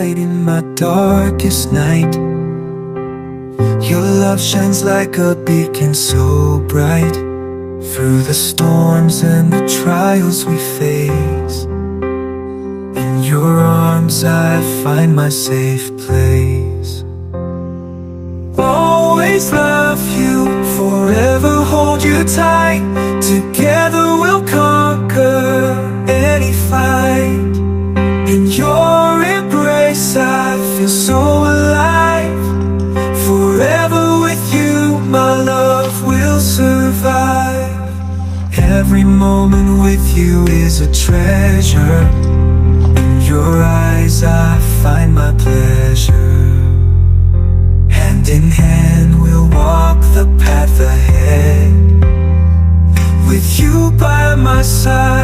light in my darkest night. Your love shines like a beacon so bright. Through the storms and the trials we face, in your arms I find my safe place. Always love you, forever hold you tight. Together we'll conquer any fight. In your embrace I feel so alive. Forever with you my love will survive. Every moment with you is a treasure. In your eyes I find my pleasure. Hand in hand we'll walk the path ahead. With you by my side